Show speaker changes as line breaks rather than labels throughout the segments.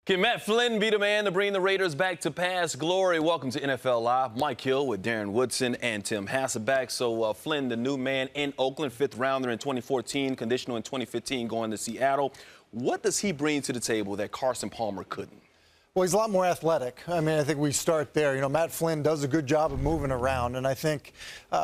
Can Matt Flynn be the man to bring the Raiders back to past glory? Welcome to NFL Live. Mike Hill with Darren Woodson and Tim Hasselback. So Flynn, the new man in Oakland, fifth rounder in 2014, conditional in 2015, going to Seattle. What does he bring to the table that Carson Palmer couldn't?
Well, he's a lot more athletic. I mean, I think we start there. You know, Matt Flynn does a good job of moving around, and I think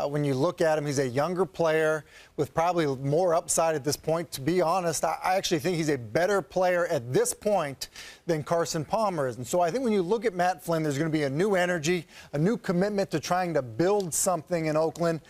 when you look at him, he's a younger player with probably more upside at this point. To be honest, I actually think he's a better player at this point than Carson Palmer is. And so I think when you look at Matt Flynn, there's going to be a new energy, a new commitment to trying to build something in Oakland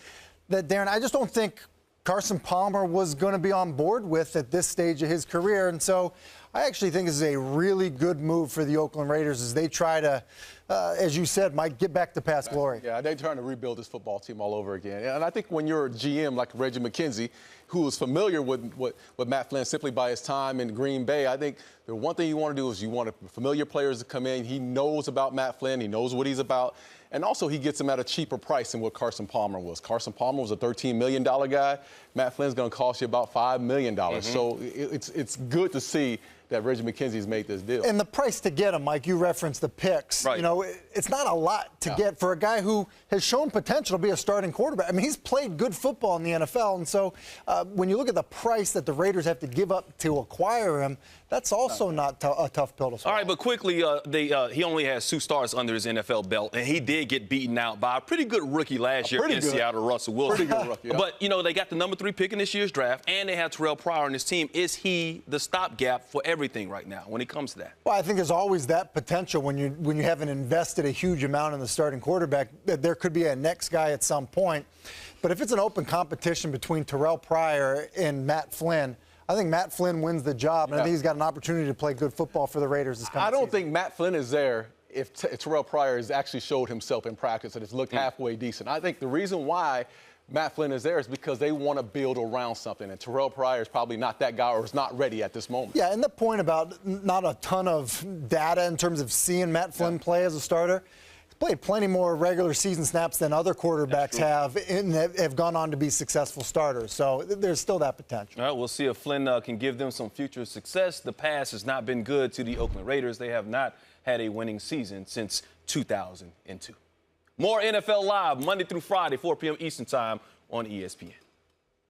that, Darren, I just don't think Carson Palmer was going to be on board with at this stage of his career. And so I actually think this is a really good move for the Oakland Raiders as they try to, as you said, Mike, get back to past glory.
Yeah, they're trying to rebuild this football team all over again. And I think when you're a GM like Reggie McKenzie, who is familiar with Matt Flynn simply by his time in Green Bay, I think the one thing you want to do is you want familiar players to come in. He knows about Matt Flynn. He knows what he's about. And also, he gets him at a cheaper price than what Carson Palmer was. Carson Palmer was a $13 million guy. Matt Flynn's going to cost you about $5 million. So it's good to see that Reggie McKenzie's made this deal.
And the price to get him, Mike, you referenced the picks.
Right.
You know, it's not a lot to get for a guy who has shown potential to be a starting quarterback. I mean, he's played good football in the NFL. And so when you look at the price that the Raiders have to give up to acquire him, that's also not a tough pill to swallow.
All right, but quickly, he only has 2 starts under his NFL belt, and he did get beaten out by a pretty good rookie last year in Seattle, Russell Wilson.
Pretty good rookie, yeah.
But, you know, they got the number 3 pick in this year's draft, and they have Terrell Pryor on his team. Is he the stopgap for everything right now when it comes to that?
Well, I think there's always that potential when you haven't invested a huge amount in the starting quarterback that there could be a next guy at some point. But if it's an open competition between Terrell Pryor and Matt Flynn, I think Matt Flynn wins the job, and I think he's got an opportunity to play good football for the Raiders this coming season.
I don't think Matt Flynn is there if Terrell Pryor has actually showed himself in practice and has looked halfway decent. I think the reason why Matt Flynn is there is because they want to build around something, and Terrell Pryor is probably not that guy or is not ready at this moment.
Yeah, and the point about not a ton of data in terms of seeing Matt Flynn play as a starter, he's played plenty more regular season snaps than other quarterbacks have and have gone on to be successful starters. So there's still that potential.
All right, we'll see if Flynn can give them some future success. The past has not been good to the Oakland Raiders. They have not had a winning season since 2002. More NFL Live Monday through Friday, 4 p.m. Eastern Time on ESPN.